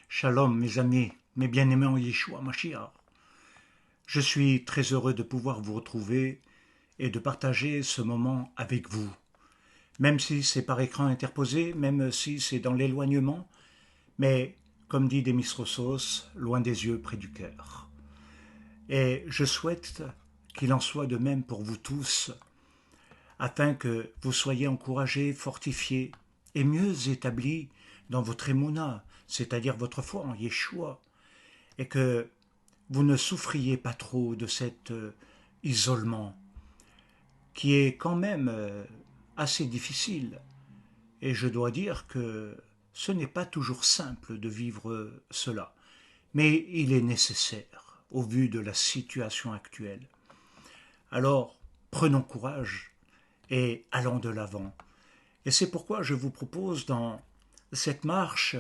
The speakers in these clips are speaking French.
Shalom mes amis, mes bien-aimés en Yeshua Mashiach. Je suis très heureux de pouvoir vous retrouver et de partager ce moment avec vous. Même si c'est par écran interposé, même si c'est dans l'éloignement, mais comme dit Demis Roussos, loin des yeux, près du cœur. Et je souhaite qu'il en soit de même pour vous tous, afin que vous soyez encouragés, fortifiés et mieux établis dans votre émouna, c'est-à-dire votre foi en Yeshua, et que vous ne souffriez pas trop de cet isolement qui est quand même assez difficile. Et je dois dire que ce n'est pas toujours simple de vivre cela, mais il est nécessaire au vu de la situation actuelle. Alors, prenons courage et allons de l'avant. Et c'est pourquoi je vous propose dans cette marche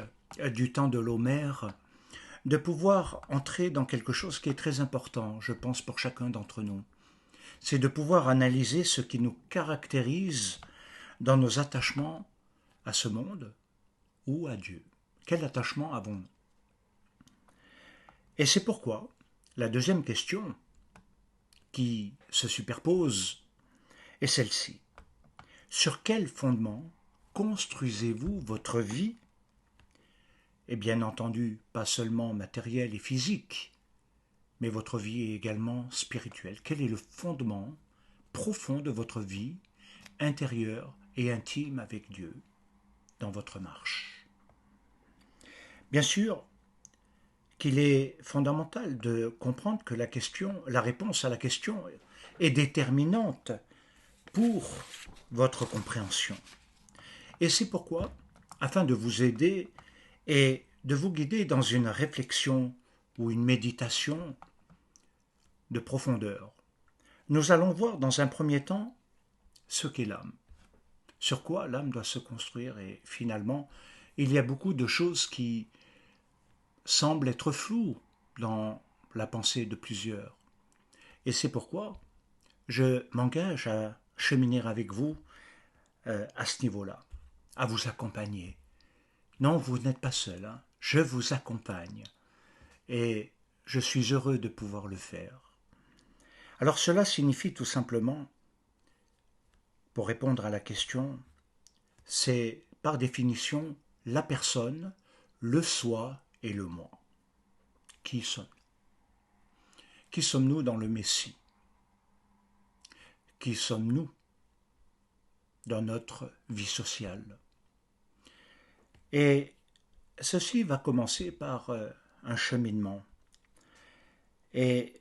du temps de l'Homère de pouvoir entrer dans quelque chose qui est très important, je pense, pour chacun d'entre nous. C'est de pouvoir analyser ce qui nous caractérise dans nos attachements à ce monde ou à Dieu. Quel attachement avons-nous? Et c'est pourquoi la deuxième question qui se superpose est celle-ci. Sur quel fondement construisez-vous votre vie? Et bien entendu, pas seulement matérielle et physique, mais votre vie est également spirituelle. Quel est le fondement profond de votre vie intérieure et intime avec Dieu dans votre marche? Bien sûr qu'il est fondamental de comprendre que la réponse à la question est déterminante pour votre compréhension. Et c'est pourquoi, afin de vous aider et de vous guider dans une réflexion ou une méditation de profondeur, nous allons voir dans un premier temps ce qu'est l'âme, sur quoi l'âme doit se construire, et finalement, il y a beaucoup de choses qui semblent être floues dans la pensée de plusieurs. Et c'est pourquoi je m'engage à cheminer avec vous à ce niveau-là, à vous accompagner. Non, vous n'êtes pas seul, hein. Je vous accompagne et je suis heureux de pouvoir le faire. Alors cela signifie tout simplement, pour répondre à la question, c'est par définition la personne, le soi et le moi. Qui sommes-nous? Qui sommes-nous dans le Messie? Qui sommes-nous dans notre vie sociale? Et ceci va commencer par un cheminement. Et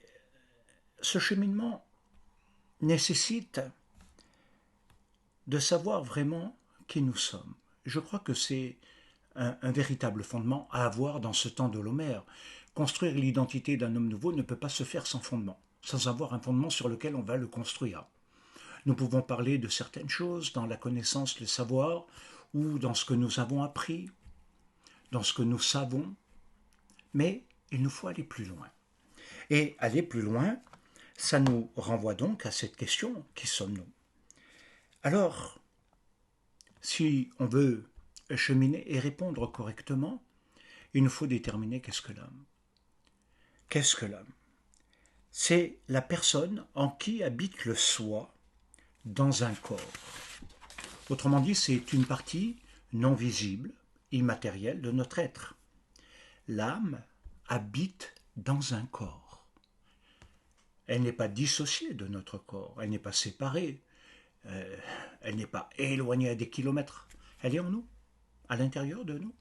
ce cheminement nécessite de savoir vraiment qui nous sommes. Je crois que c'est un véritable fondement à avoir dans ce temps de l'Homère. Construire l'identité d'un homme nouveau ne peut pas se faire sans fondement, sans avoir un fondement sur lequel on va le construire. Nous pouvons parler de certaines choses dans la connaissance, le savoir, ou dans ce que nous avons appris, dans ce que nous savons, mais il nous faut aller plus loin. Et aller plus loin, ça nous renvoie donc à cette question, qui sommes-nous? Alors, si on veut cheminer et répondre correctement, il nous faut déterminer qu'est-ce que l'âme. Qu'est-ce que l'âme? C'est la personne en qui habite le soi dans un corps. Autrement dit, c'est une partie non visible, immatérielle de notre être. L'âme habite dans un corps. Elle n'est pas dissociée de notre corps, elle n'est pas séparée, elle n'est pas éloignée à des kilomètres. Elle est en nous, à l'intérieur de nous,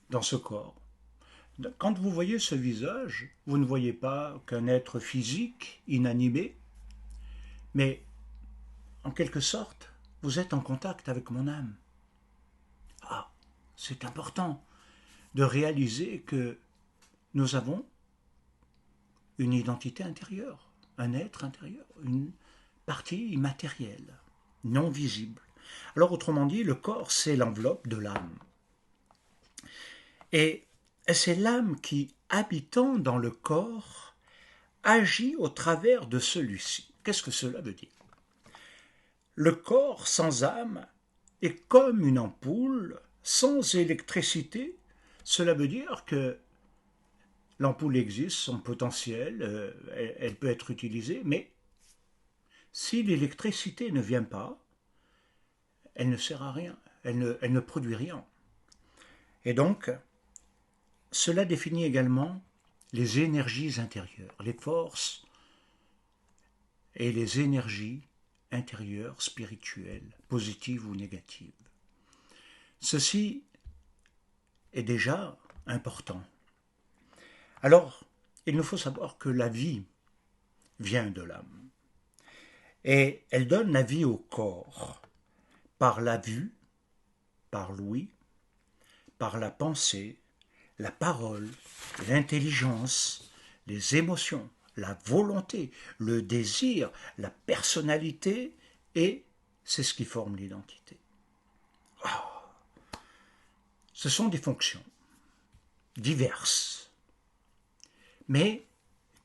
dans ce corps. Quand vous voyez ce visage, vous ne voyez pas qu'un être physique, inanimé, mais en quelque sorte, vous êtes en contact avec mon âme. Ah, c'est important de réaliser que nous avons une identité intérieure, un être intérieur, une partie immatérielle, non visible. Alors autrement dit, le corps, c'est l'enveloppe de l'âme. Et c'est l'âme qui, habitant dans le corps, agit au travers de celui-ci. Qu'est-ce que cela veut dire? Le corps sans âme est comme une ampoule sans électricité, Cela veut dire que l'ampoule existe, son potentiel, elle peut être utilisée, mais si l'électricité ne vient pas, elle ne sert à rien, elle ne produit rien. Et donc, cela définit également les énergies intérieures, les forces et les énergies intérieures, spirituelles, positives ou négatives. Ceci est déjà important. Alors, il nous faut savoir que la vie vient de l'âme. Et elle donne la vie au corps par la vue, par l'ouïe, par la pensée, la parole, l'intelligence, les émotions, la volonté, le désir, la personnalité, et c'est ce qui forme l'identité. Ce sont des fonctions diverses, mais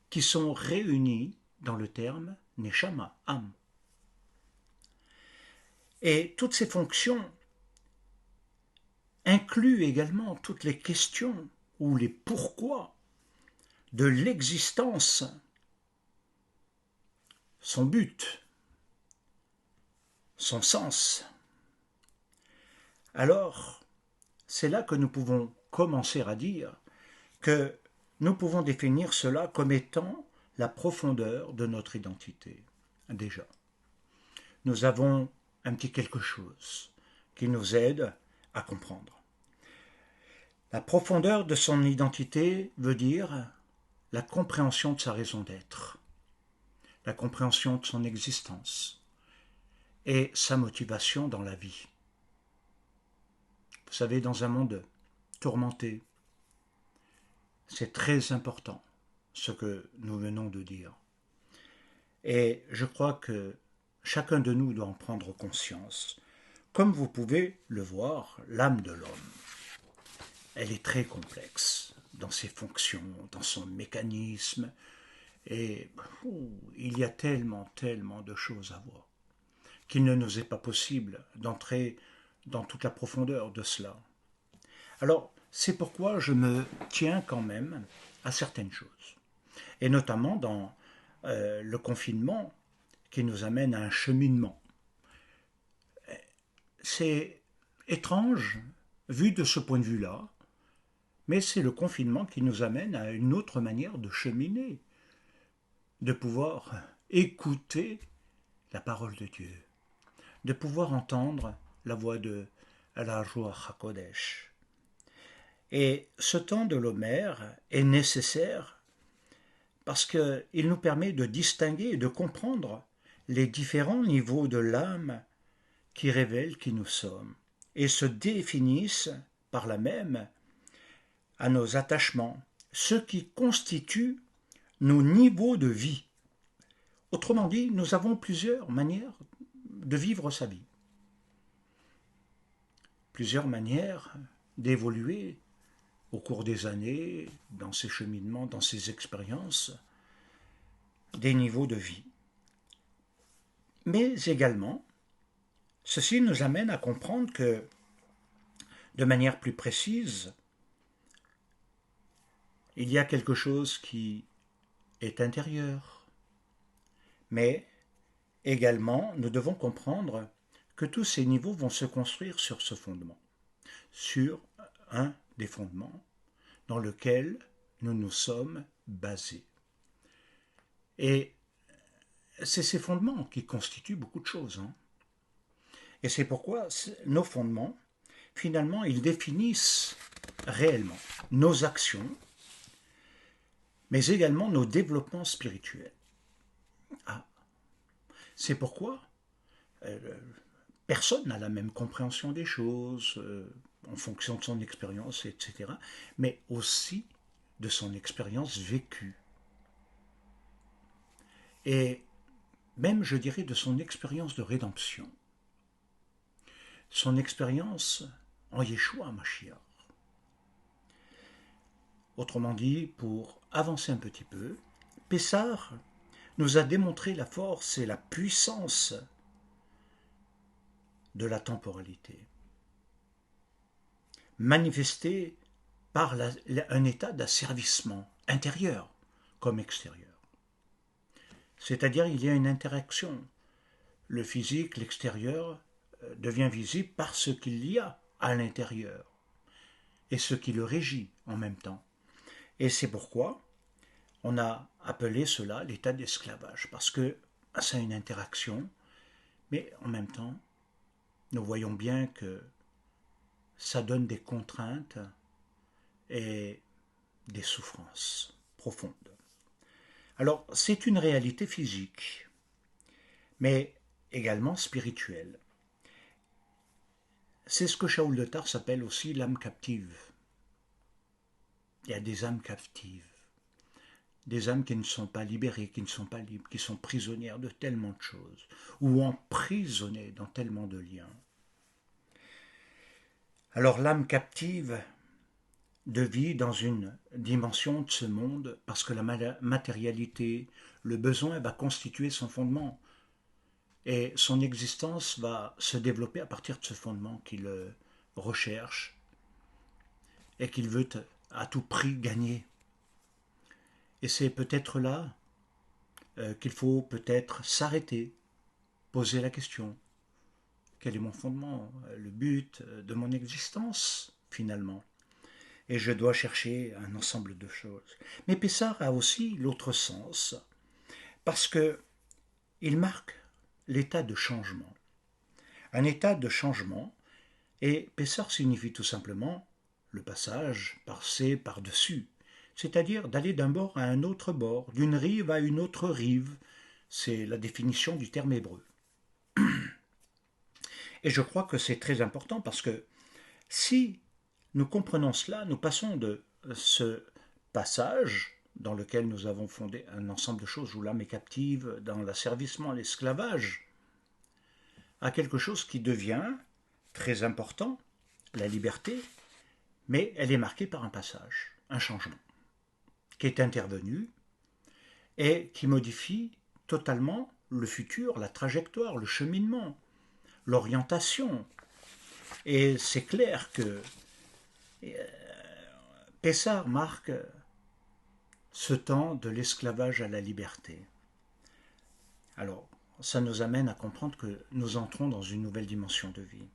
qui sont réunies dans le terme neshama, âme. Et toutes ces fonctions incluent également toutes les questions ou les pourquoi de l'existence, son but, son sens. Alors, c'est là que nous pouvons commencer à dire que nous pouvons définir cela comme étant la profondeur de notre identité. Déjà, nous avons un petit quelque chose qui nous aide à comprendre. La profondeur de son identité veut dire la compréhension de sa raison d'être, la compréhension de son existence et sa motivation dans la vie. Vous savez, dans un monde tourmenté, c'est très important ce que nous venons de dire. Et je crois que chacun de nous doit en prendre conscience. Comme vous pouvez le voir, l'âme de l'homme, elle est très complexe dans ses fonctions, dans son mécanisme, et il y a tellement de choses à voir qu'il ne nous est pas possible d'entrer dans toute la profondeur de cela. Alors, c'est pourquoi je me tiens quand même à certaines choses, et notamment dans le confinement qui nous amène à un cheminement. C'est étrange vu de ce point de vue-là, mais c'est le confinement qui nous amène à une autre manière de cheminer, de pouvoir écouter la parole de Dieu, de pouvoir entendre la voix de la Ruach HaKodesh. Et ce temps de l'Homère est nécessaire parce qu'il nous permet de distinguer et de comprendre les différents niveaux de l'âme qui révèlent qui nous sommes et se définissent par là même à nos attachements, ce qui constitue nos niveaux de vie. Autrement dit, nous avons plusieurs manières de vivre sa vie, plusieurs manières d'évoluer au cours des années, dans ces cheminements, dans ces expériences, des niveaux de vie. Mais également, ceci nous amène à comprendre que, de manière plus précise, il y a quelque chose qui est intérieur. Mais également, nous devons comprendre que tous ces niveaux vont se construire sur ce fondement, sur un des fondements dans lequel nous nous sommes basés. Et c'est ces fondements qui constituent beaucoup de choses. Et c'est pourquoi nos fondements, finalement, ils définissent réellement nos actions, mais également nos développements spirituels. C'est pourquoi personne n'a la même compréhension des choses en fonction de son expérience, etc., mais aussi de son expérience vécue. Et même, je dirais, de son expérience de rédemption. Son expérience en Yeshua Mashiach. Autrement dit, pour avancer un petit peu, Pessah nous a démontré la force et la puissance de la temporalité, manifestée par un état d'asservissement intérieur comme extérieur. C'est-à-dire il y a une interaction. Le physique, l'extérieur, devient visible par ce qu'il y a à l'intérieur et ce qui le régit en même temps. Et c'est pourquoi on a appelé cela l'état d'esclavage, parce que ça a une interaction, mais en même temps, nous voyons bien que ça donne des contraintes et des souffrances profondes. Alors, c'est une réalité physique, mais également spirituelle. C'est ce que Shaul de Tarse appelle aussi l'âme captive. Il y a des âmes captives, des âmes qui ne sont pas libérées, qui ne sont pas libres, qui sont prisonnières de tellement de choses, ou emprisonnées dans tellement de liens. Alors l'âme captive de vie dans une dimension de ce monde, parce que la matérialité, le besoin va constituer son fondement, et son existence va se développer à partir de ce fondement qu'il recherche et qu'il veut à tout prix gagner. Et c'est peut-être là qu'il faut peut-être s'arrêter, poser la question. Quel est mon fondement, le but de mon existence, finalement? Et je dois chercher un ensemble de choses. Mais Pessar a aussi l'autre sens, parce que il marque l'état de changement. Un état de changement, et Pessar signifie tout simplement le passage, passer par-dessus, c'est-à-dire d'aller d'un bord à un autre bord, d'une rive à une autre rive. C'est la définition du terme hébreu. Et je crois que c'est très important parce que si nous comprenons cela, nous passons de ce passage dans lequel nous avons fondé un ensemble de choses où l'âme est captive dans l'asservissement, l'esclavage, à quelque chose qui devient très important, la liberté, mais elle est marquée par un passage, un changement, qui est intervenu et qui modifie totalement le futur, la trajectoire, le cheminement, l'orientation. Et c'est clair que Pessar marque ce temps de l'esclavage à la liberté. Alors, ça nous amène à comprendre que nous entrons dans une nouvelle dimension de vie.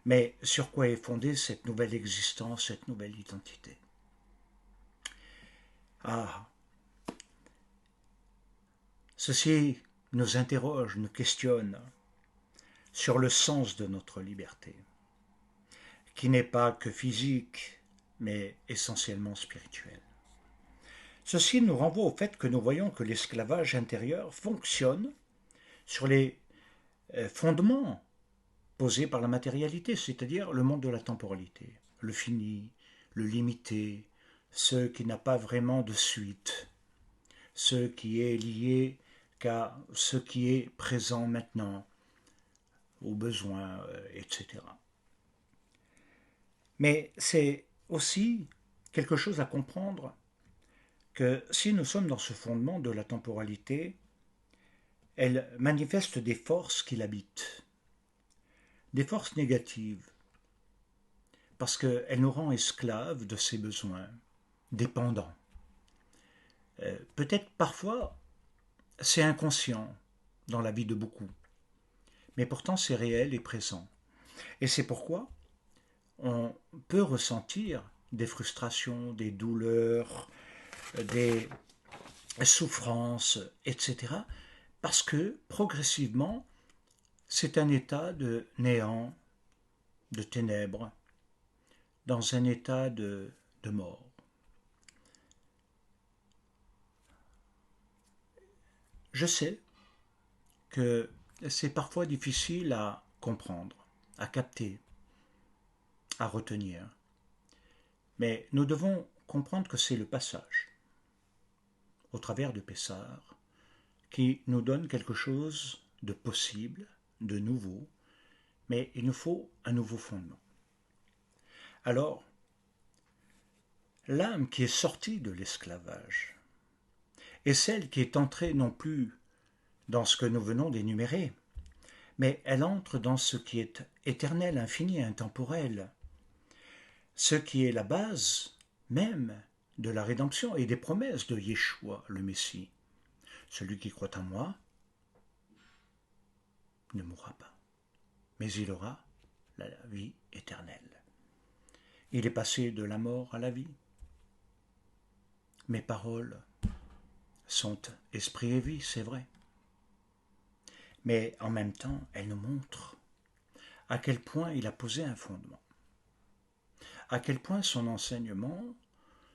Mais sur quoi est fondée cette nouvelle existence, cette nouvelle identité? Ah, ceci nous interroge, nous questionne sur le sens de notre liberté, qui n'est pas que physique, mais essentiellement spirituelle. Ceci nous renvoie au fait que nous voyons que l'esclavage intérieur fonctionne sur les fondements posés par la matérialité, c'est-à-dire le monde de la temporalité, le fini, le limité, ce qui n'a pas vraiment de suite, ce qui est lié qu'à ce qui est présent maintenant, aux besoins, etc. Mais c'est aussi quelque chose à comprendre que si nous sommes dans ce fondement de la temporalité, elle manifeste des forces qui l'habitent, des forces négatives, parce qu'elle nous rend esclaves de ses besoins, dépendants. Peut-être parfois c'est inconscient dans la vie de beaucoup, mais pourtant c'est réel et présent. Et c'est pourquoi on peut ressentir des frustrations, des douleurs, des souffrances, etc. Parce que progressivement, c'est un état de néant, de ténèbres, dans un état de mort. Je sais que c'est parfois difficile à comprendre, à capter, à retenir. Mais nous devons comprendre que c'est le passage, au travers de Pessar, qui nous donne quelque chose de possible, de nouveau, mais il nous faut un nouveau fondement. Alors, l'âme qui est sortie de l'esclavage est celle qui est entrée non plus dans ce que nous venons d'énumérer, mais elle entre dans ce qui est éternel, infini, intemporel, ce qui est la base même de la rédemption et des promesses de Yeshua, le Messie. Celui qui croit en moi ne mourra pas, mais il aura la vie éternelle. Il est passé de la mort à la vie. Mes paroles sont esprit et vie, c'est vrai. Mais en même temps, elles nous montrent à quel point il a posé un fondement, à quel point son enseignement,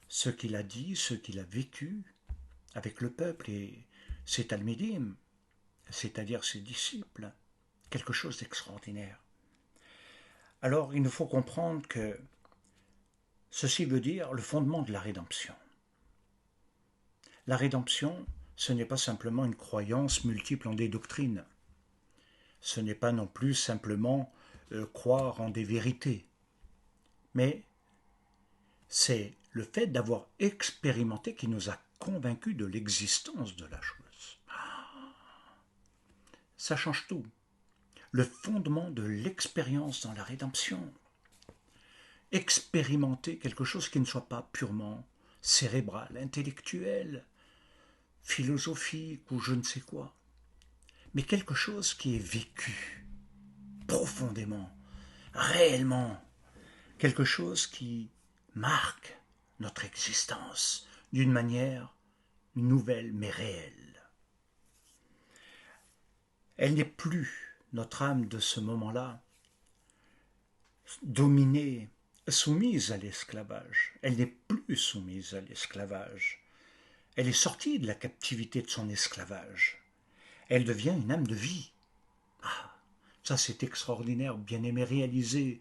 ce qu'il a dit, ce qu'il a vécu avec le peuple et ses talmidim, c'est-à-dire ses disciples, quelque chose d'extraordinaire. Alors, il nous faut comprendre que ceci veut dire le fondement de la rédemption. La rédemption, ce n'est pas simplement une croyance multiple en des doctrines. Ce n'est pas non plus simplement croire en des vérités. Mais c'est le fait d'avoir expérimenté qui nous a convaincus de l'existence de la chose. Ça change tout. Le fondement de l'expérience dans la rédemption. Expérimenter quelque chose qui ne soit pas purement cérébral, intellectuel, philosophique ou je ne sais quoi, mais quelque chose qui est vécu profondément, réellement, quelque chose qui marque notre existence d'une manière nouvelle mais réelle. Elle n'est plus, notre âme de ce moment-là, dominée, soumise à l'esclavage. Elle n'est plus soumise à l'esclavage. Elle est sortie de la captivité de son esclavage. Elle devient une âme de vie. Ah, ça c'est extraordinaire, bien-aimé, réalisez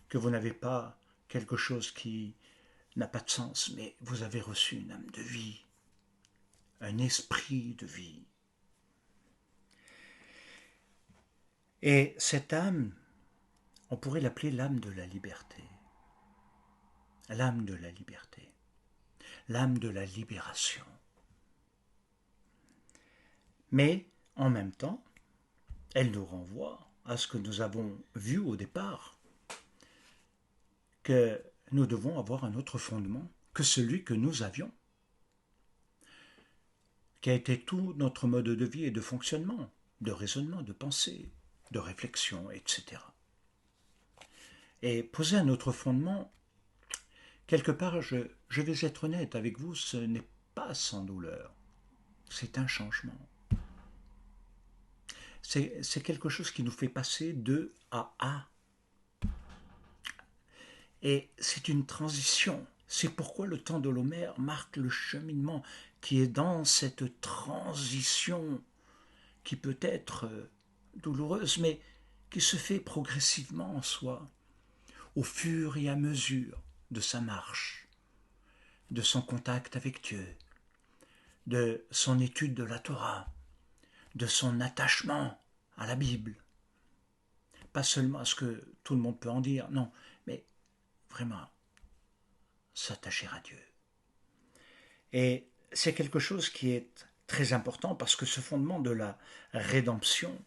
que vous n'avez pas quelque chose qui n'a pas de sens, mais vous avez reçu une âme de vie, un esprit de vie. Et cette âme, on pourrait l'appeler l'âme de la liberté. L'âme de la liberté. L'âme de la libération. Mais, en même temps, elle nous renvoie à ce que nous avons vu au départ, que nous devons avoir un autre fondement que celui que nous avions, qui a été tout notre mode de vie et de fonctionnement, de raisonnement, de pensée, de réflexion, etc. Et poser un autre fondement, quelque part, je vais être honnête avec vous, ce n'est pas sans douleur. C'est un changement. C'est quelque chose qui nous fait passer de à A. Et c'est une transition. C'est pourquoi le temps de l'Homère marque le cheminement qui est dans cette transition qui peut être douloureuse, mais qui se fait progressivement en soi, au fur et à mesure de sa marche, de son contact avec Dieu, de son étude de la Torah, de son attachement à la Bible. Pas seulement à ce que tout le monde peut en dire, non, mais vraiment s'attacher à Dieu. Et c'est quelque chose qui est très important parce que ce fondement de la rédemption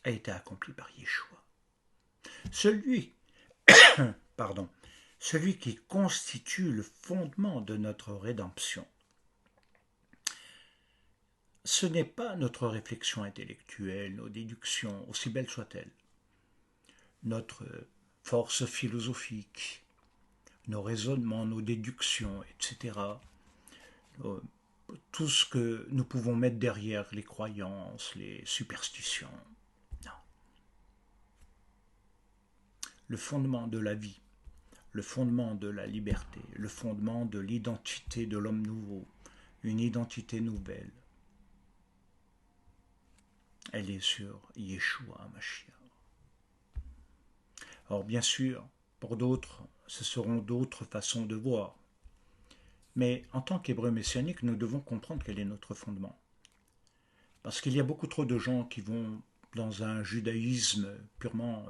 a été accompli par Yeshua. Celui, pardon, celui qui constitue le fondement de notre rédemption, ce n'est pas notre réflexion intellectuelle, nos déductions, aussi belles soient-elles, notre force philosophique, nos raisonnements, nos déductions, etc. Tout ce que nous pouvons mettre derrière les croyances, les superstitions. Non. Le fondement de la vie, le fondement de la liberté, le fondement de l'identité de l'homme nouveau, une identité nouvelle, elle est sur Yeshua Mashiach. Or, bien sûr, pour d'autres, ce seront d'autres façons de voir. Mais en tant qu'hébreu messianique, nous devons comprendre quel est notre fondement. Parce qu'il y a beaucoup trop de gens qui vont dans un judaïsme purement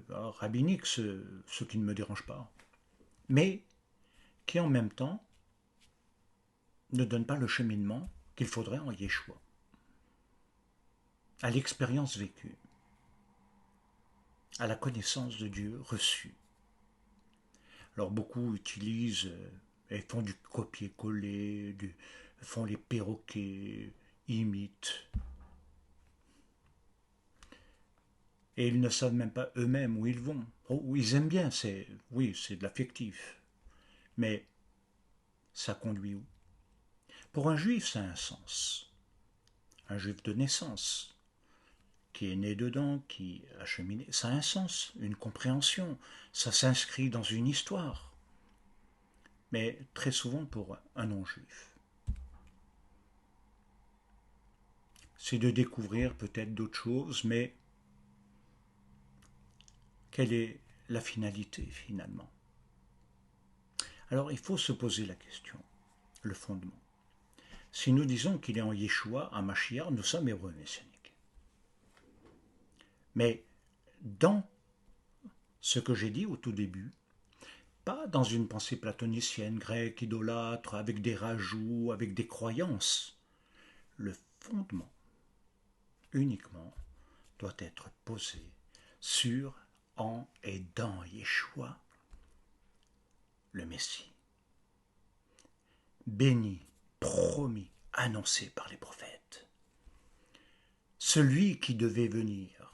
rabbinique, ce qui ne me dérange pas, mais qui en même temps ne donne pas le cheminement qu'il faudrait en Yeshua, à l'expérience vécue. à la connaissance de Dieu reçue. Alors beaucoup utilisent et font du copier-coller, font les perroquets, imitent. Et ils ne savent même pas eux-mêmes où ils vont. Oh, ils aiment bien, oui, c'est de l'affectif. Mais ça conduit où? Pour un juif, ça a un sens. Un juif de naissance, qui est né dedans, qui a cheminé, ça a un sens, une compréhension. Ça s'inscrit dans une histoire. Mais très souvent pour un non-juif, c'est de découvrir peut-être d'autres choses, mais quelle est la finalité finalement? Alors il faut se poser la question, le fondement. Si nous disons qu'il est en Yeshua, en Mashiach, nous sommes hébreux messianiques. Mais dans ce que j'ai dit au tout début, pas dans une pensée platonicienne, grecque, idolâtre, avec des rajouts, avec des croyances. Le fondement, uniquement, doit être posé sur, en et dans Yeshua, le Messie. Béni, promis, annoncé par les prophètes. Celui qui devait venir,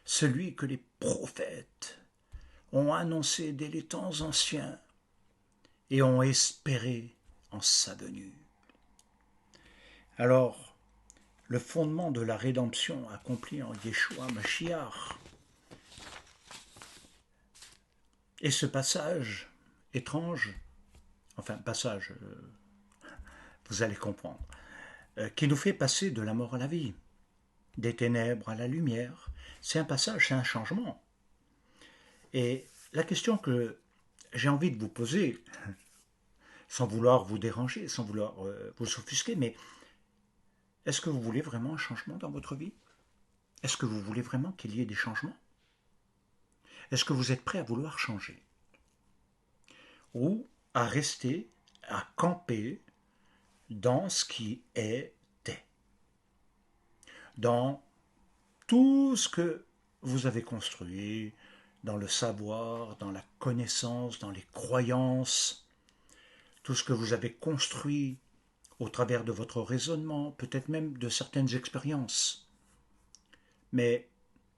celui que les prophètes ont annoncé dès les temps anciens et ont espéré en sa venue. Alors, le fondement de la rédemption accomplie en Yeshua Mashiach. Et ce passage étrange, enfin passage, vous allez comprendre, qui nous fait passer de la mort à la vie, des ténèbres à la lumière, c'est un passage, c'est un changement. Et la question que j'ai envie de vous poser, sans vouloir vous déranger, sans vouloir vous s'offusquer, mais est-ce que vous voulez vraiment un changement dans votre vie? Est-ce que vous voulez vraiment qu'il y ait des changements? Est-ce que vous êtes prêt à vouloir changer? Ou à rester, à camper dans ce qui était? Dans tout ce que vous avez construit, dans le savoir, dans la connaissance, dans les croyances, tout ce que vous avez construit au travers de votre raisonnement, peut-être même de certaines expériences. Mais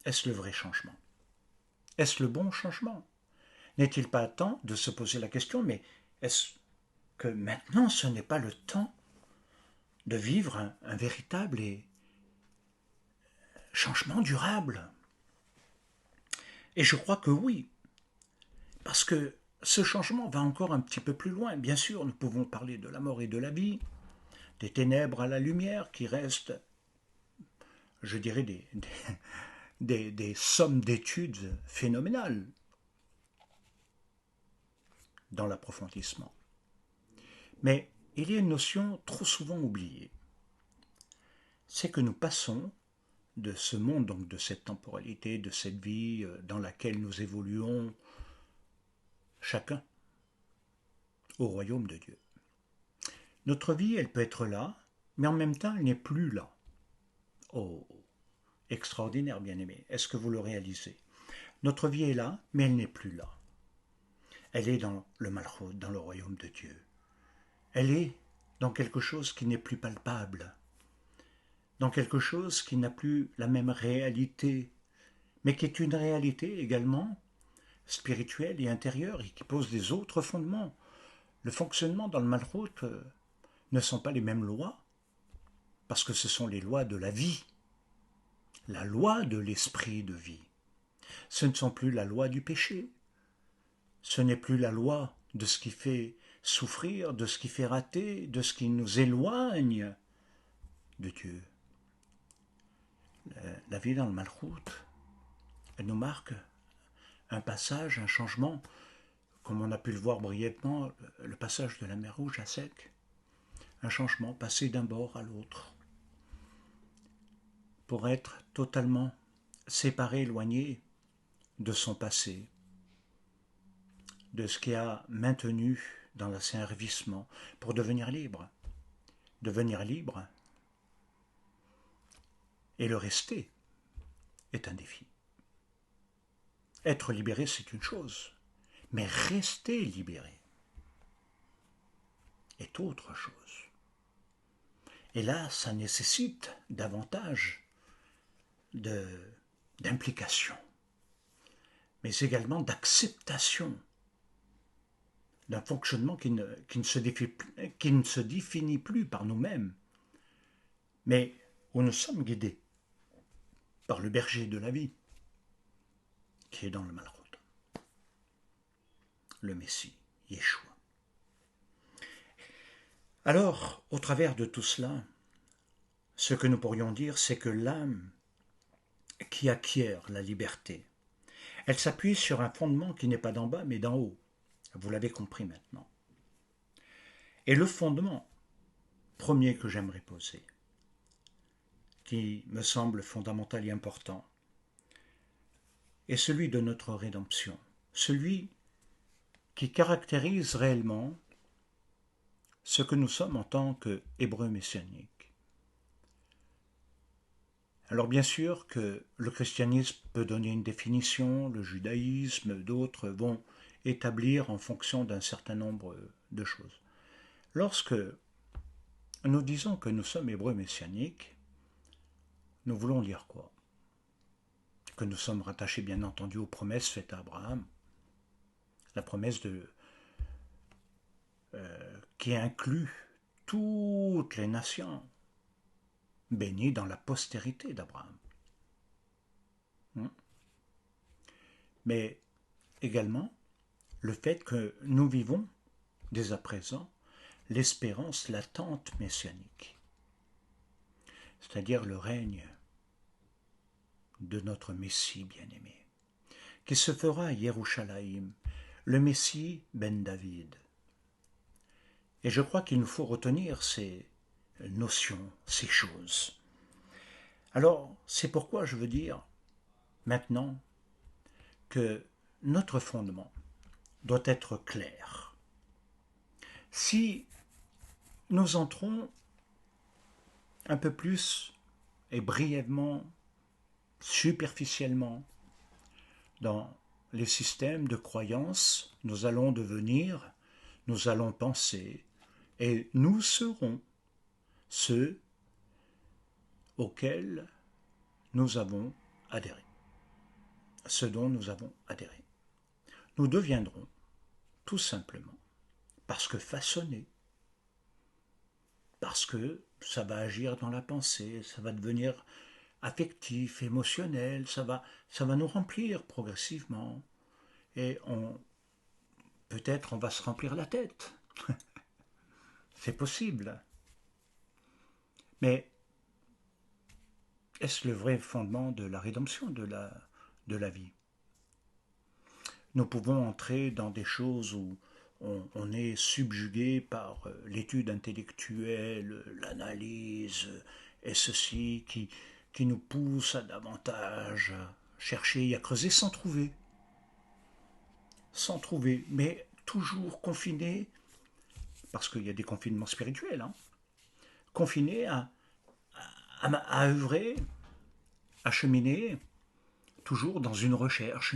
est-ce le vrai changement? Est-ce le bon changement? N'est-il pas temps de se poser la question, mais est-ce que maintenant ce n'est pas le temps de vivre un véritable changement durable? Et je crois que oui, parce que ce changement va encore un petit peu plus loin. Bien sûr, nous pouvons parler de la mort et de la vie, des ténèbres à la lumière qui restent, je dirais, des sommes d'études phénoménales dans l'approfondissement. Mais il y a une notion trop souvent oubliée. C'est que nous passons de ce monde, donc de cette temporalité, de cette vie dans laquelle nous évoluons, chacun, au royaume de Dieu. Notre vie, elle peut être là, mais en même temps, elle n'est plus là. Oh, extraordinaire, bien-aimé. Est-ce que vous le réalisez? Notre vie est là, mais elle n'est plus là. Elle est dans le Malchut, dans le royaume de Dieu. Elle est dans quelque chose qui n'est plus palpable, dans quelque chose qui n'a plus la même réalité, mais qui est une réalité également spirituelle et intérieure et qui pose des autres fondements. Le fonctionnement dans le Malchut ne sont pas les mêmes lois, parce que ce sont les lois de la vie, la loi de l'esprit de vie. Ce ne sont plus la loi du péché, ce n'est plus la loi de ce qui fait souffrir, de ce qui fait rater, de ce qui nous éloigne de Dieu. La vie dans le Malchut, elle nous marque un passage, un changement, comme on a pu le voir brièvement, le passage de la mer Rouge à sec, un changement, passer d'un bord à l'autre, pour être totalement séparé, éloigné de son passé, de ce qui a maintenu dans l'asservissement, pour devenir libre. Devenir libre et le rester est un défi. Être libéré, c'est une chose, mais rester libéré est autre chose. Et là, ça nécessite davantage d'implication, mais également d'acceptation d'un fonctionnement qui ne se définit plus par nous-mêmes, mais où nous sommes guidés par le berger de la vie, qui est dans le Malroute, le Messie, Yeshua. Alors, au travers de tout cela, ce que nous pourrions dire, c'est que l'âme qui acquiert la liberté, elle s'appuie sur un fondement qui n'est pas d'en bas, mais d'en haut. Vous l'avez compris maintenant. Et le fondement premier que j'aimerais poser, qui me semble fondamental et important, est celui de notre rédemption, celui qui caractérise réellement ce que nous sommes en tant qu'Hébreux messianiques. Alors bien sûr que le christianisme peut donner une définition, le judaïsme, d'autres vont établir en fonction d'un certain nombre de choses. Lorsque nous disons que nous sommes Hébreux messianiques, nous voulons dire quoi? Que nous sommes rattachés bien entendu aux promesses faites à Abraham, la promesse qui inclut toutes les nations bénies dans la postérité d'Abraham. Mais également le fait que nous vivons dès à présent l'espérance latente messianique, c'est-à-dire le règne de notre Messie bien-aimé, qui se fera à Yerushalayim, le Messie ben David. Et je crois qu'il nous faut retenir ces notions, ces choses. Alors, c'est pourquoi je veux dire maintenant que notre fondement doit être clair. Si nous entrons un peu plus et brièvement, superficiellement, dans les systèmes de croyance, nous allons penser, et nous serons ceux auxquels nous avons adhéré, ce dont nous avons adhéré. Nous deviendrons, tout simplement, parce que façonnés, parce que ça va agir dans la pensée, ça va devenir affectif, émotionnel, ça va nous remplir progressivement, et peut-être on va se remplir la tête. C'est possible. Mais est-ce le vrai fondement de la rédemption de la vie? Nous pouvons entrer dans des choses où on est subjugué par l'étude intellectuelle, l'analyse, et ceci qui nous pousse à davantage à chercher et à creuser sans trouver. Sans trouver, mais toujours confiné, parce qu'il y a des confinements spirituels, confiné à œuvrer, à cheminer, toujours dans une recherche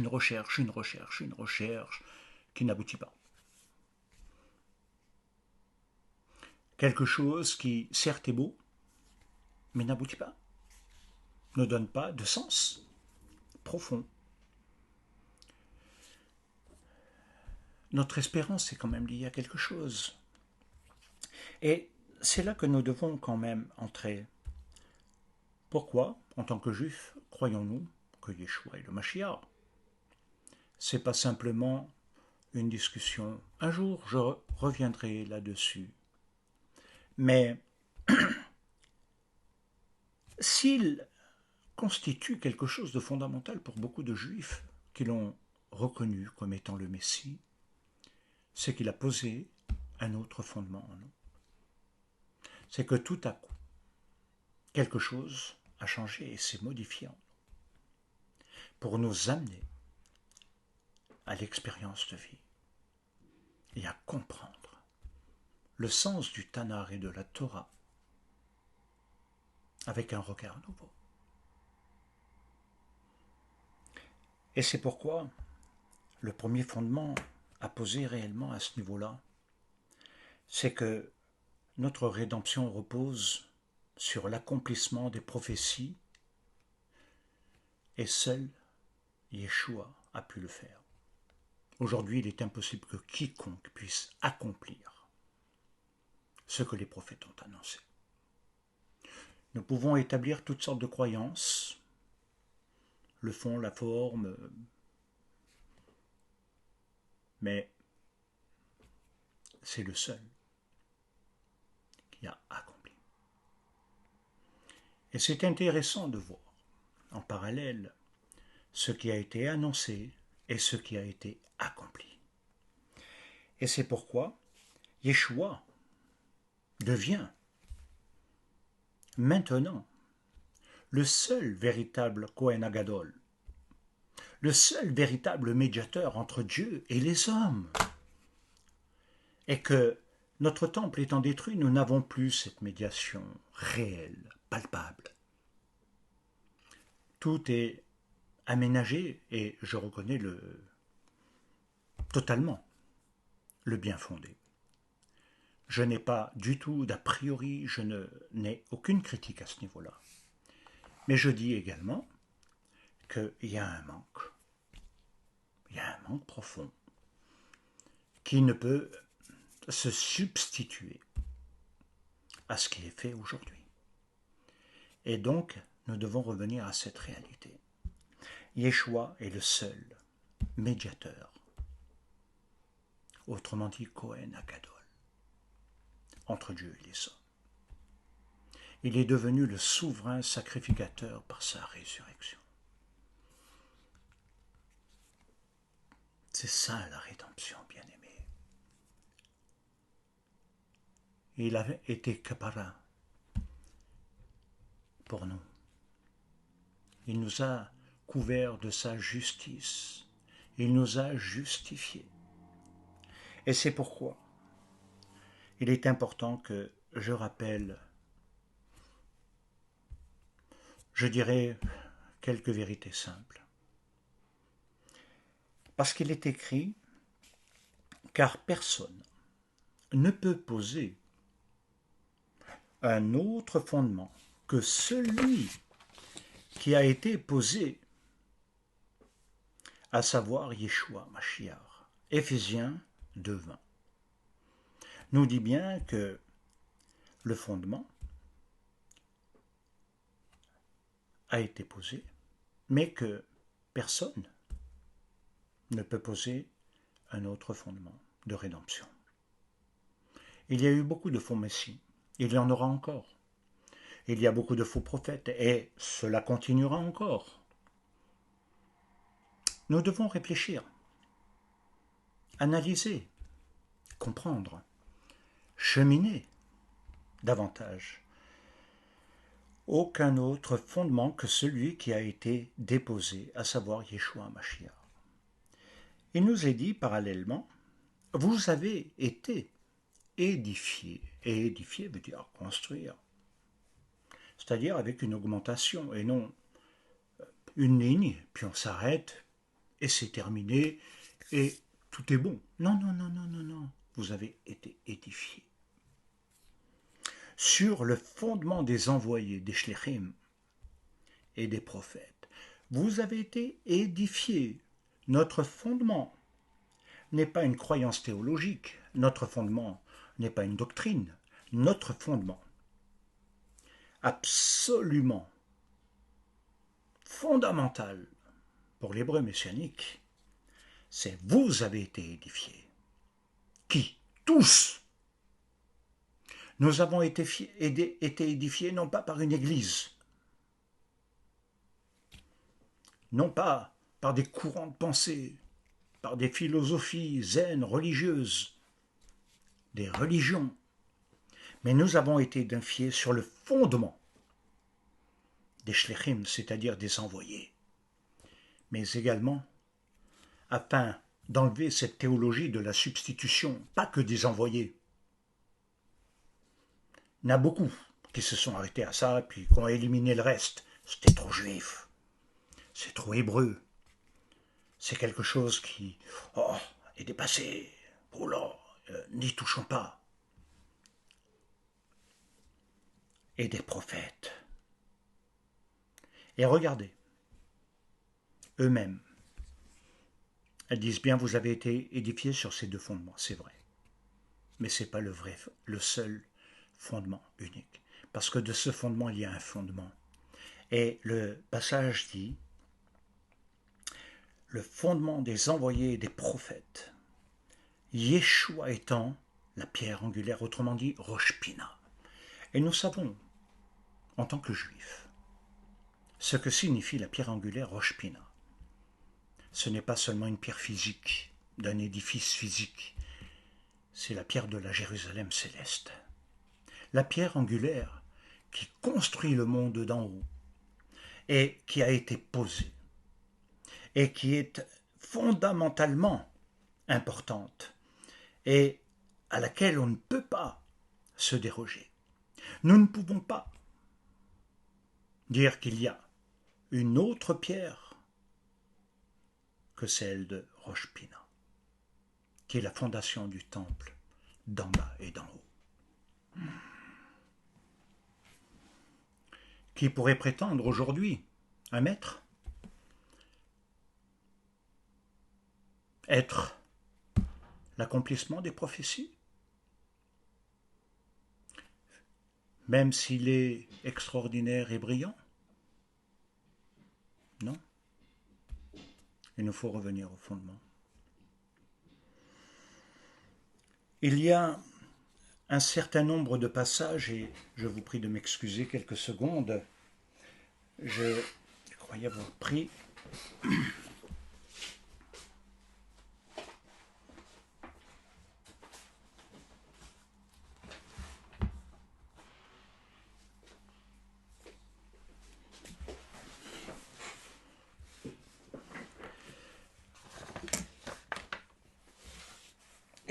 qui n'aboutit pas. Quelque chose qui, certes, est beau, mais n'aboutit pas, ne donne pas de sens profond. Notre espérance est quand même liée à quelque chose. Et c'est là que nous devons quand même entrer. Pourquoi, en tant que juifs, croyons-nous que Yeshua est le Mashiach? C'est pas simplement une discussion. Un jour, je reviendrai là-dessus. Mais s'il constitue quelque chose de fondamental pour beaucoup de juifs qui l'ont reconnu comme étant le Messie, c'est qu'il a posé un autre fondement en nous. C'est que tout à coup, quelque chose a changé et s'est modifié en nous pour nous amener à l'expérience de vie et à comprendre le sens du Tanakh et de la Torah avec un regard nouveau. Et c'est pourquoi le premier fondement à poser réellement à ce niveau-là, c'est que notre rédemption repose sur l'accomplissement des prophéties et seul Yeshua a pu le faire. Aujourd'hui, il est impossible que quiconque puisse accomplir ce que les prophètes ont annoncé. Nous pouvons établir toutes sortes de croyances, le fond, la forme, mais c'est le seul qui a accompli. Et c'est intéressant de voir en parallèle ce qui a été annoncé et ce qui a été accompli. Et c'est pourquoi Yeshua devient maintenant le seul véritable Kohen Agadol, le seul véritable médiateur entre Dieu et les hommes. Et que notre temple étant détruit, nous n'avons plus cette médiation réelle, palpable. Tout est aménagé et je reconnais totalement le bien fondé. Je n'ai pas du tout d'a priori, je n'ai aucune critique à ce niveau-là. Mais je dis également qu'il y a un manque. Il y a un manque profond qui ne peut se substituer à ce qui est fait aujourd'hui. Et donc, nous devons revenir à cette réalité. Yeshua est le seul médiateur, autrement dit Kohen Agadol, entre Dieu et les hommes. Il est devenu le souverain sacrificateur par sa résurrection. C'est ça la rédemption, bien-aimé. Il avait été kapara pour nous. Il nous a couverts de sa justice. Il nous a justifiés. Et c'est pourquoi il est important que je rappelle, je dirais, quelques vérités simples. Parce qu'il est écrit, car personne ne peut poser un autre fondement que celui qui a été posé, à savoir Yeshua Mashiach. Éphésiens 2:20 nous dit bien que le fondement a été posé, mais que personne ne peut poser un autre fondement de rédemption. Il y a eu beaucoup de faux messies, il y en aura encore. Il y a beaucoup de faux prophètes et cela continuera encore. Nous devons réfléchir, analyser, comprendre, cheminer davantage. Aucun autre fondement que celui qui a été déposé, à savoir Yeshua Mashiach. Il nous est dit parallèlement, vous avez été édifiés. Et édifier veut dire construire. C'est-à-dire avec une augmentation et non une ligne, puis on s'arrête et c'est terminé et tout est bon. Non, non, non, non, non, non. Vous avez été édifiés. Sur le fondement des envoyés, des shlichim et des prophètes, vous avez été édifiés. Notre fondement n'est pas une croyance théologique, notre fondement n'est pas une doctrine, notre fondement absolument fondamental pour l'hébreu messianique, c'est vous avez été édifiés. Qui? Tous. Nous avons été édifiés non pas par une église, non pas par des courants de pensée, par des philosophies zen, religieuses, des religions, mais nous avons été édifiés sur le fondement des shlichim, c'est-à-dire des envoyés, mais également afin d'enlever cette théologie de la substitution, pas que des envoyés. Il y en a beaucoup qui se sont arrêtés à ça, puis qui ont éliminé le reste. C'était trop juif, c'est trop hébreu. c'est quelque chose qui est dépassé. Oh là, n'y touchons pas. Et des prophètes. Et regardez, eux-mêmes, elles disent bien, vous avez été édifiés sur ces deux fondements, c'est vrai. Mais ce n'est pas le seul fondement unique. Parce que de ce fondement, il y a un fondement. Et le passage dit, le fondement des envoyés et des prophètes, Yeshua étant la pierre angulaire, autrement dit, Rosh Pina. Et nous savons, en tant que juifs, ce que signifie la pierre angulaire Rosh Pina. Ce n'est pas seulement une pierre physique, d'un édifice physique, c'est la pierre de la Jérusalem céleste. La pierre angulaire qui construit le monde d'en haut et qui a été posée et qui est fondamentalement importante et à laquelle on ne peut pas se déroger. Nous ne pouvons pas dire qu'il y a une autre pierre que celle de Rosh Pina, qui est la fondation du temple d'en bas et d'en haut. Qui pourrait prétendre aujourd'hui un maître, être l'accomplissement des prophéties, même s'il est extraordinaire et brillant? Non. Il nous faut revenir au fondement. Il y a un certain nombre de passages, et je vous prie de m'excuser quelques secondes. Je croyais avoir pris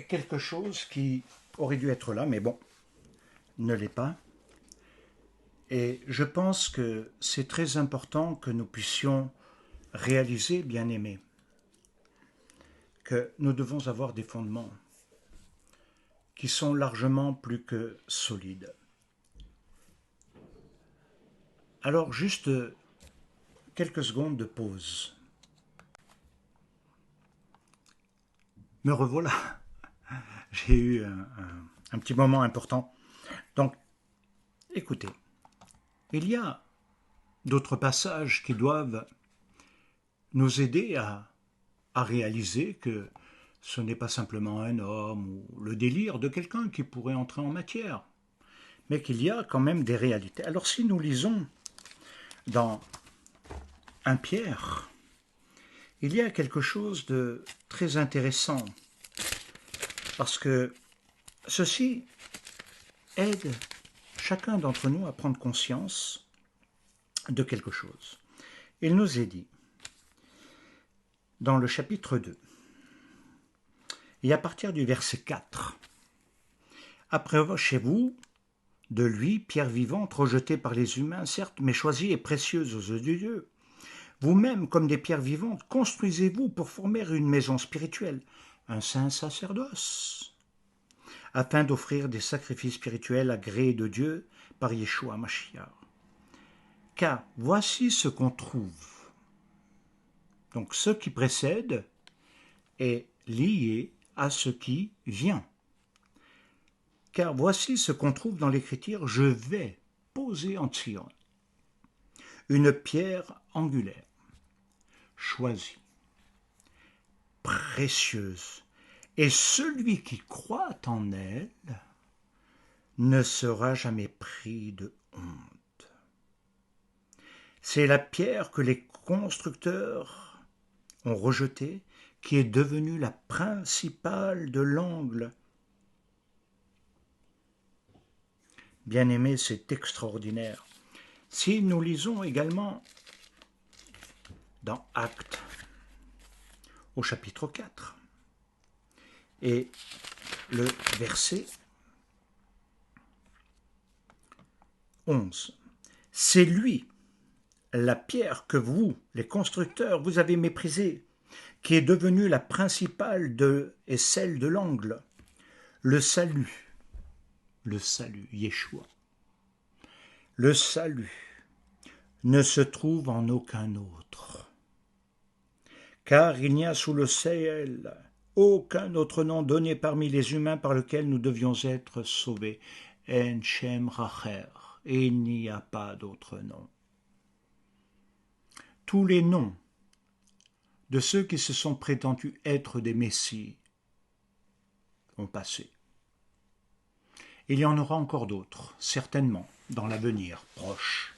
quelque chose qui aurait dû être là, mais bon, ne l'est pas. Et je pense que c'est très important que nous puissions réaliser, bien-aimés, que nous devons avoir des fondements qui sont largement plus que solides. Alors, juste quelques secondes de pause. Me revoilà. J'ai eu un petit moment important. Donc, écoutez, il y a d'autres passages qui doivent nous aider à réaliser que ce n'est pas simplement un homme ou le délire de quelqu'un qui pourrait entrer en matière, mais qu'il y a quand même des réalités. Alors si nous lisons dans 1 Pierre, il y a quelque chose de très intéressant, parce que ceci aide chacun d'entre nous à prendre conscience de quelque chose. Il nous est dit, dans le chapitre 2, et à partir du verset 4, « Approchez-vous de lui, pierre vivante, rejetée par les humains, certes, mais choisie et précieuse aux yeux de Dieu. Vous-même, comme des pierres vivantes, construisez-vous pour former une maison spirituelle, un saint sacerdoce, afin d'offrir des sacrifices spirituels agréés de Dieu par Yeshua Mashiach. Car voici ce qu'on trouve. » Donc ce qui précède est lié à ce qui vient. Car voici ce qu'on trouve dans l'Écriture, je vais poser en Sion une pierre angulaire, choisie, précieuse, et celui qui croit en elle ne sera jamais pris de honte. C'est la pierre que les constructeurs ont rejetée, qui est devenue la principale de l'angle. Bien-aimés, c'est extraordinaire. Si nous lisons également dans Actes, au chapitre 4, et le verset 11, « C'est lui, la pierre que vous, les constructeurs, vous avez méprisée, qui est devenue la principale et celle de l'angle. Le salut, Yeshua. Le salut ne se trouve en aucun autre. Car il n'y a sous le ciel aucun autre nom donné parmi les humains par lequel nous devions être sauvés. En Shem Racher. Et il n'y a pas d'autre nom. Tous les noms de ceux qui se sont prétendus être des messies ont passé. Il y en aura encore d'autres, certainement, dans l'avenir proche,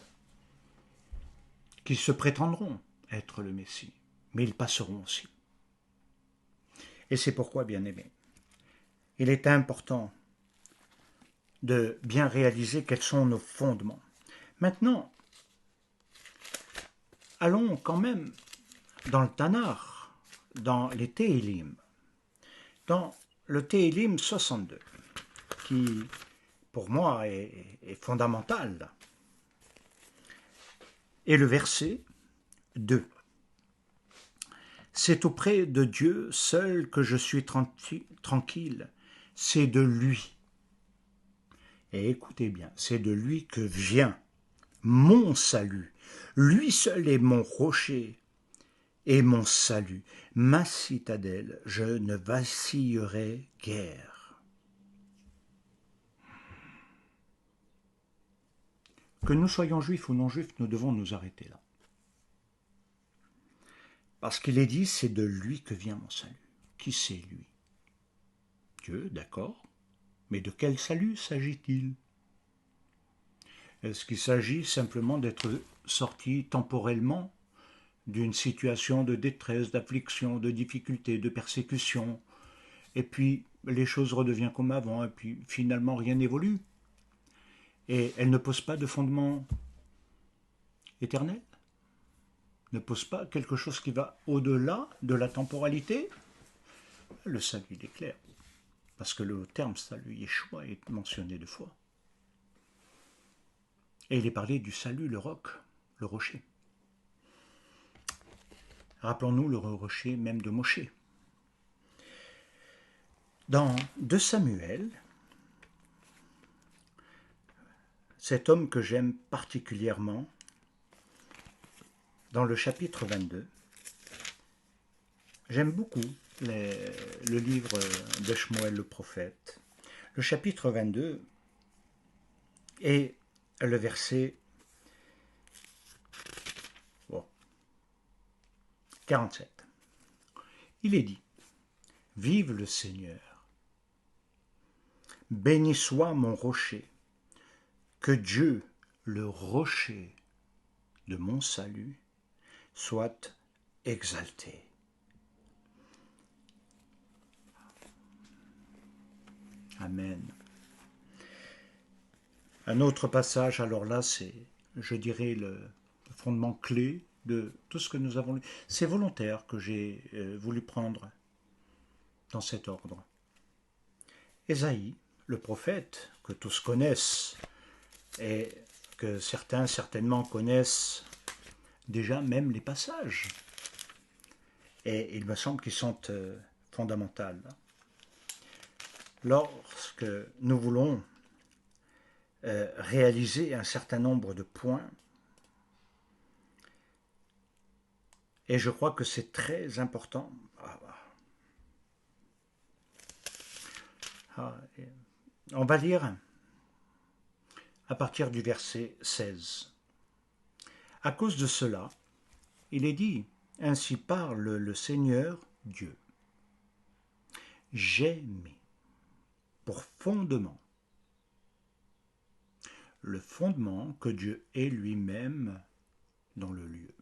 qui se prétendront être le Messie, mais ils passeront aussi. Et c'est pourquoi, bien-aimés, il est important de bien réaliser quels sont nos fondements. Maintenant, allons quand même dans le Tanakh, dans les Tehillim, dans le Tehillim 62, qui, pour moi, est fondamental, et le verset 2. C'est auprès de Dieu seul que je suis tranquille, c'est de lui. Et écoutez bien, c'est de lui que vient mon salut. Lui seul est mon rocher et mon salut, ma citadelle, je ne vacillerai guère. Que nous soyons juifs ou non juifs, nous devons nous arrêter là. Parce qu'il est dit, c'est de lui que vient mon salut. Qui c'est lui? Dieu, d'accord. Mais de quel salut s'agit-il? Est-ce qu'il s'agit simplement d'être sorti temporellement d'une situation de détresse, d'affliction, de difficulté, de persécution, et puis les choses redeviennent comme avant, et puis finalement rien n'évolue, et elle ne pose pas de fondement éternel, ne pose pas quelque chose qui va au-delà de la temporalité? Le salut, il est clair, parce que le terme salut Yeshua est mentionné 2 fois. Et il est parlé du salut, le roc, le rocher. Rappelons-nous le rocher même de Moshe. Dans 2 Samuel, cet homme que j'aime particulièrement, dans le chapitre 22, j'aime beaucoup le livre de Shmuel le prophète. Le chapitre 22 et le verset 47. Il est dit, « Vive le Seigneur, béni soit mon rocher, que Dieu, le rocher de mon salut, soit exalté. » Amen. Un autre passage, alors là, c'est, je dirais, le fondement clé de tout ce que nous avons lu. C'est volontaire que j'ai voulu prendre dans cet ordre. Ésaïe, le prophète, que tous connaissent, et que certains certainement connaissent déjà même les passages. Et il me semble qu'ils sont fondamentaux. Lorsque nous voulons réaliser un certain nombre de points, et je crois que c'est très important. On va lire à partir du verset 16. À cause de cela, il est dit, ainsi parle le Seigneur Dieu. J'ai mis pour fondement le fondement que Dieu est lui-même dans le lieu.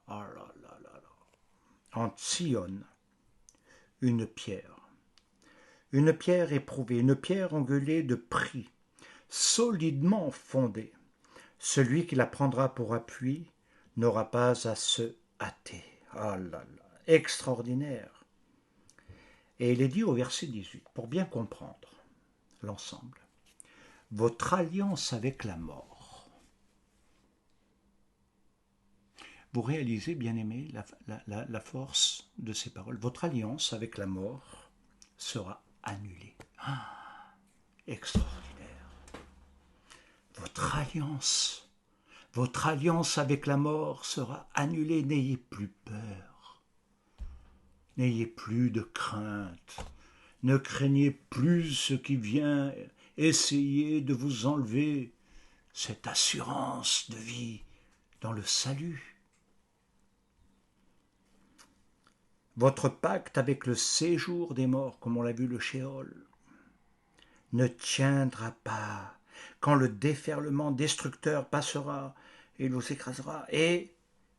Ah là là là là. En Sion, une pierre éprouvée, une pierre angulée de prix, solidement fondée. Celui qui la prendra pour appui n'aura pas à se hâter. Ah là là, extraordinaire. Et il est dit au verset 18, pour bien comprendre l'ensemble, votre alliance avec la mort, vous réalisez, bien-aimés, la force de ces paroles. Votre alliance avec la mort sera annulée. Ah, extraordinaire. Votre alliance avec la mort sera annulée. N'ayez plus peur. N'ayez plus de crainte. Ne craignez plus ce qui vient essayer de vous enlever cette assurance de vie dans le salut. Votre pacte avec le séjour des morts, comme on l'a vu le Shéol, ne tiendra pas quand le déferlement destructeur passera et nous écrasera. Et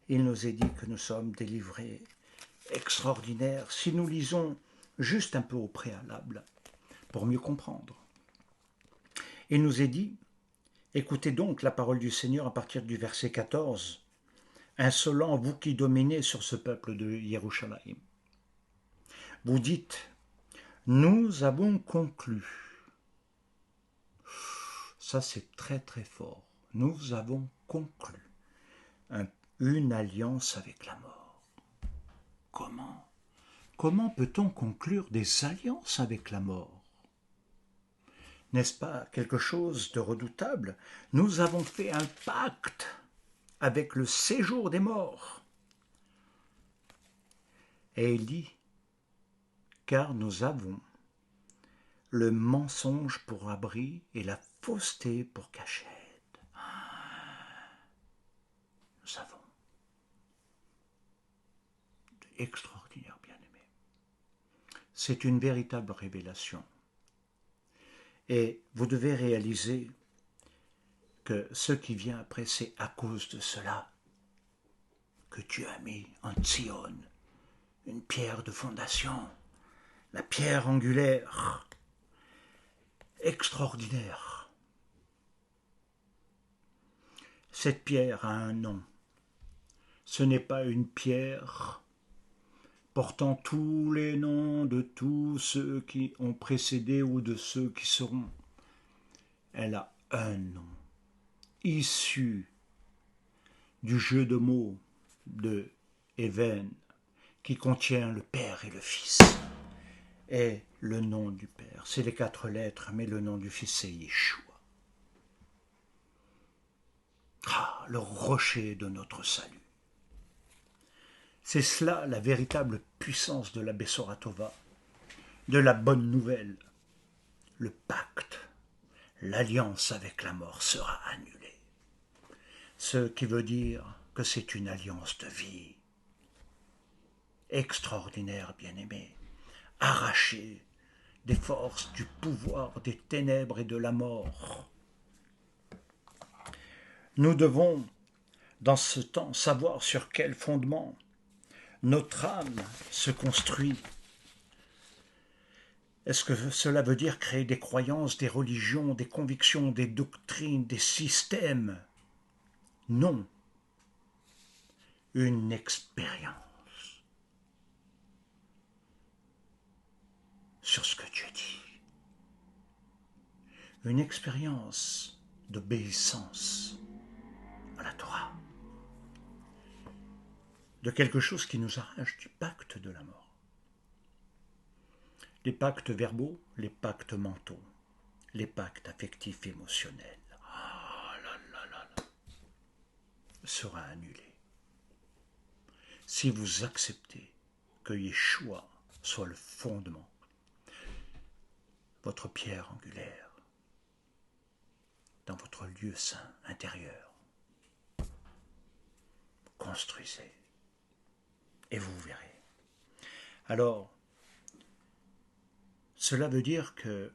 il nous est dit que nous sommes délivrés. Extraordinaire. Si nous lisons juste un peu au préalable, pour mieux comprendre. Il nous est dit, écoutez donc la parole du Seigneur à partir du verset 14. Insolent, vous qui dominez sur ce peuple de Yerushalayim. Vous dites, nous avons conclu. Ça c'est très très fort. Nous avons conclu une alliance avec la mort. Comment ? Comment peut-on conclure des alliances avec la mort ? N'est-ce pas quelque chose de redoutable ? Nous avons fait un pacte avec le séjour des morts. Et il dit, car nous avons le mensonge pour abri et la fausseté pour cachette. Nous avons. Extraordinaire, bien-aimé. C'est une véritable révélation. Et vous devez réaliser que ce qui vient après, c'est à cause de cela que Dieu a mis en Sion une pierre de fondation, la pierre angulaire, extraordinaire. Cette pierre a un nom. Ce n'est pas une pierre portant tous les noms de tous ceux qui ont précédé ou de ceux qui seront. Elle a un nom, issu du jeu de mots de Even, qui contient le Père et le Fils. Et le nom du Père, c'est les 4 lettres, mais le nom du Fils, c'est Yeshua. Ah, le rocher de notre salut. C'est cela la véritable puissance de la Bessora Tova, de la bonne nouvelle. Le pacte, l'alliance avec la mort sera annulée. Ce qui veut dire que c'est une alliance de vie. Extraordinaire, bien-aimé, arrachée des forces, du pouvoir, des ténèbres et de la mort. Nous devons, dans ce temps, savoir sur quel fondement notre âme se construit. Est-ce que cela veut dire créer des croyances, des religions, des convictions, des doctrines, des systèmes? Non. Une expérience sur ce que Dieu dit. Une expérience d'obéissance à la Torah. De quelque chose qui nous arrache du pacte de la mort. Les pactes verbaux, les pactes mentaux, les pactes affectifs émotionnels. Sera annulé. Si vous acceptez que Yeshua soit le fondement, votre pierre angulaire, dans votre lieu saint intérieur, construisez et vous verrez. Alors, cela veut dire que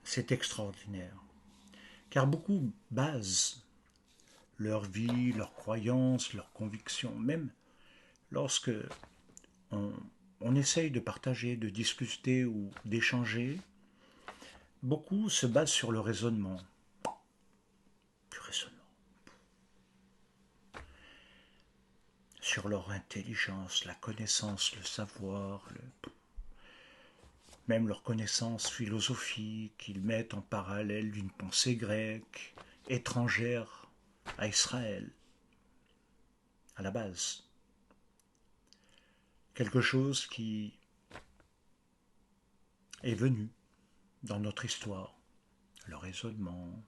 c'est extraordinaire, car beaucoup basent leur vie, leurs croyances, leurs convictions, même lorsque on essaye de partager, de discuter ou d'échanger, beaucoup se basent sur le raisonnement. Du raisonnement. Sur leur intelligence, la connaissance, le savoir, même leur connaissance philosophique, qu'ils mettent en parallèle d'une pensée grecque, étrangère à Israël, à la base. Quelque chose qui est venu dans notre histoire, le raisonnement,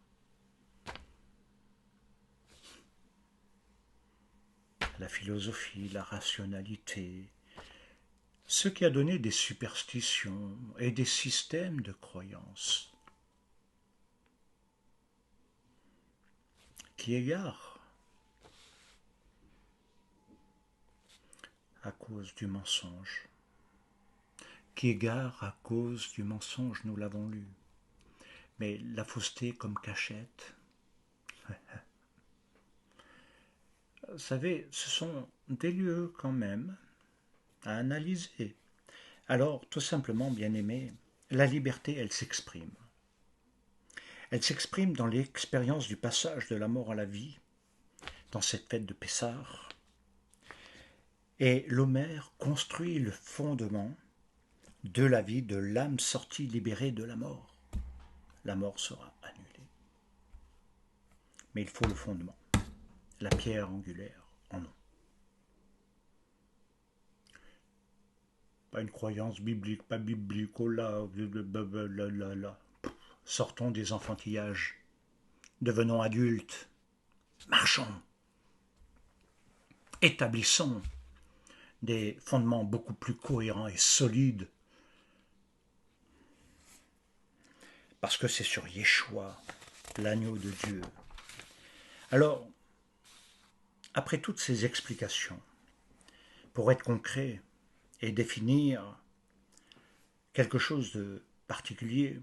la philosophie, la rationalité, ce qui a donné des superstitions et des systèmes de croyances qui égarent à cause du mensonge, qui égarent à cause du mensonge, nous l'avons lu. Mais la fausseté comme cachette, vous savez, ce sont des lieux quand même à analyser. Alors, tout simplement, bien-aimé, la liberté, elle s'exprime. Elle s'exprime dans l'expérience du passage de la mort à la vie, dans cette fête de Pessah. Et l'Homère construit le fondement de la vie de l'âme sortie libérée de la mort. La mort sera annulée. Mais il faut le fondement, la pierre angulaire en nous. Pas une croyance biblique, pas biblique, oh là, là. Sortons des enfantillages, devenons adultes, marchons, établissons des fondements beaucoup plus cohérents et solides, parce que c'est sur Yeshua, l'agneau de Dieu. Alors, après toutes ces explications, pour être concret et définir quelque chose de particulier,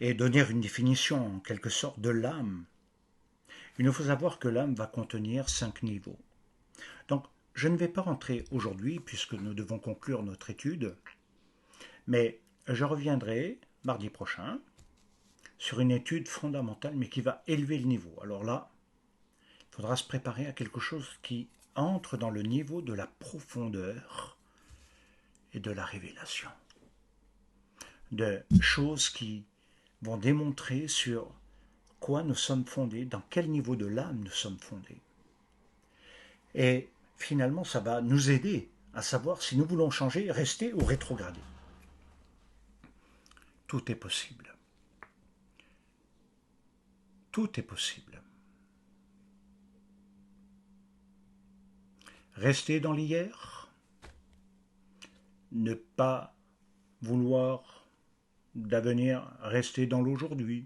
et donner une définition en quelque sorte de l'âme, il nous faut savoir que l'âme va contenir 5 niveaux. Donc, je ne vais pas rentrer aujourd'hui, puisque nous devons conclure notre étude, mais je reviendrai mardi prochain sur une étude fondamentale, mais qui va élever le niveau. Alors là, il faudra se préparer à quelque chose qui entre dans le niveau de la profondeur et de la révélation. De choses qui vont démontrer sur quoi nous sommes fondés, dans quel niveau de l'âme nous sommes fondés. Et finalement, ça va nous aider à savoir si nous voulons changer, rester ou rétrograder. Tout est possible. Tout est possible. Rester dans l'hier, ne pas vouloir d'avenir, rester dans l'aujourd'hui,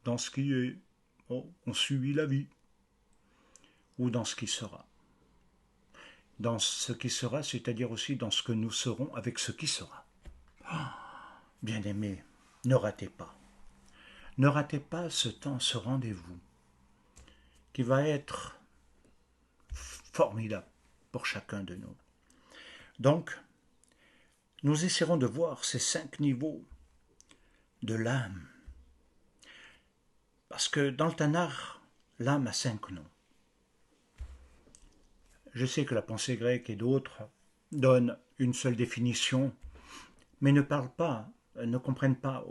dans ce qui est, on subit la vie, ou dans ce qui sera. Dans ce qui sera, c'est-à-dire aussi dans ce que nous serons avec ce qui sera. Bien-aimés, ne ratez pas. Ne ratez pas ce temps, ce rendez-vous, qui va être formidable pour chacun de nous. Donc, nous essaierons de voir ces 5 niveaux de l'âme. Parce que dans le Tanakh, l'âme a 5 noms. Je sais que la pensée grecque et d'autres donnent une seule définition, mais ne parlent pas, ne comprennent pas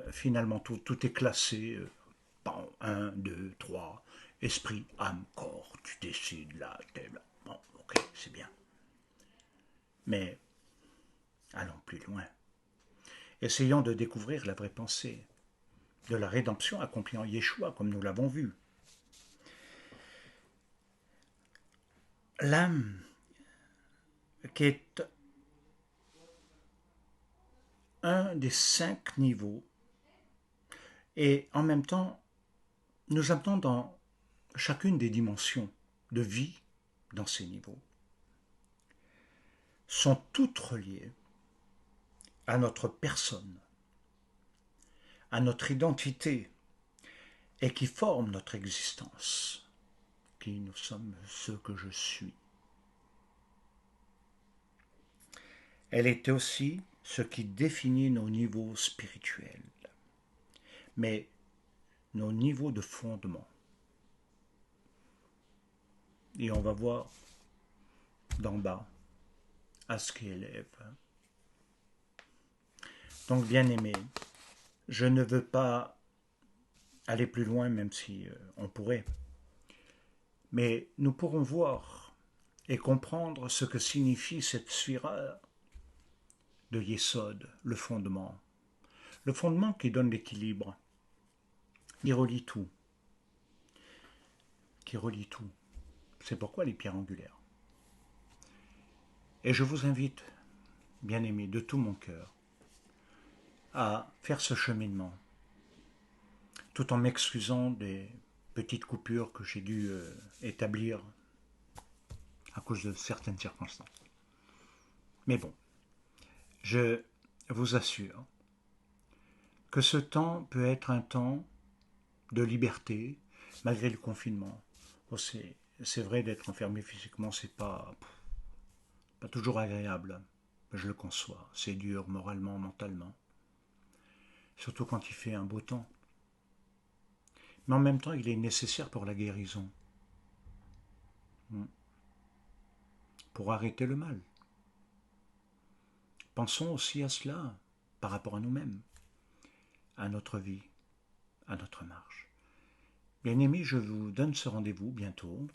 finalement tout est classé. 1, 2, 3, esprit, âme, corps, tu décides là, là. Bon, ok, c'est bien. Mais allons plus loin. Essayons de découvrir la vraie pensée de la rédemption accomplie en Yeshua, comme nous l'avons vu. L'âme, qui est un des 5 niveaux, et en même temps, nous amenons dans chacune des dimensions de vie dans ces niveaux, sont toutes reliées à notre personne, à notre identité, et qui forment notre existence, qui nous sommes ce que je suis. Elle est aussi ce qui définit nos niveaux spirituels, mais nos niveaux de fondement. Et on va voir d'en bas à ce qui élève. Donc, bien aimé, je ne veux pas aller plus loin, même si on pourrait. Mais nous pourrons voir et comprendre ce que signifie cette sphira de Yesod, le fondement. Le fondement qui donne l'équilibre, qui relie tout. C'est pourquoi les pierres angulaires. Et je vous invite, bien-aimés, de tout mon cœur, à faire ce cheminement, tout en m'excusant des petites coupures que j'ai dû établir à cause de certaines circonstances. Mais bon, je vous assure que ce temps peut être un temps de liberté, malgré le confinement. Bon, c'est vrai d'être enfermé physiquement, c'est pas toujours agréable. Je le conçois. C'est dur moralement, mentalement. Surtout quand il fait un beau temps. Mais en même temps, il est nécessaire pour la guérison. Pour arrêter le mal. Pensons aussi à cela par rapport à nous-mêmes, à notre vie, à notre marche. Bien-aimés, je vous donne ce rendez-vous bientôt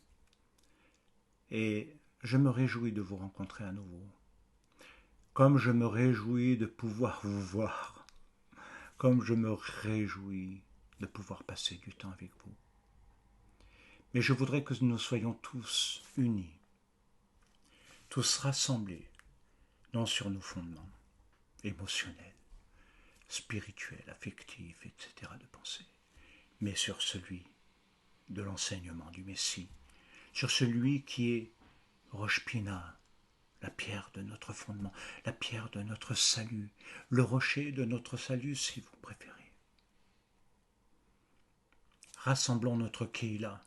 et je me réjouis de vous rencontrer à nouveau. Comme je me réjouis de pouvoir vous voir, comme je me réjouis de pouvoir passer du temps avec vous. Mais je voudrais que nous soyons tous unis, tous rassemblés, non sur nos fondements émotionnels, spirituels, affectifs, etc. de pensée, mais sur celui de l'enseignement du Messie, sur celui qui est Rosh Pina, la pierre de notre fondement, la pierre de notre salut, le rocher de notre salut si vous préférez. Rassemblons notre Keila.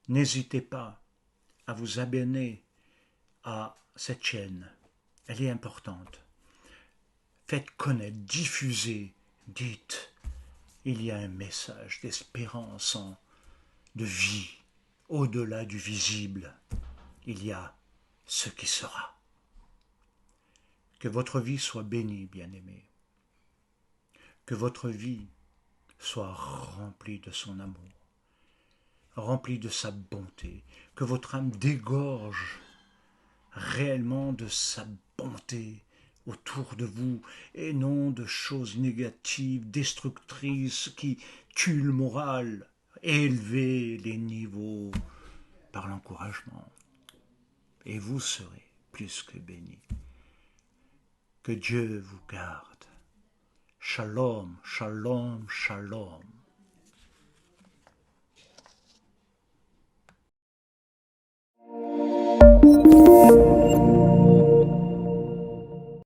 N'hésitez pas à vous abonner à cette chaîne. Elle est importante. Faites connaître, diffusez, dites. Il y a un message d'espérance, de vie, au-delà du visible. Il y a ce qui sera. Que votre vie soit bénie, bien-aimés. Que votre vie soit remplie de son amour, remplie de sa bonté. Que votre âme dégorge réellement de sa bonté autour de vous et non de choses négatives, destructrices qui tuent le moral. Élevez les niveaux par l'encouragement et vous serez plus que bénis. Que Dieu vous garde. Shalom, shalom, shalom.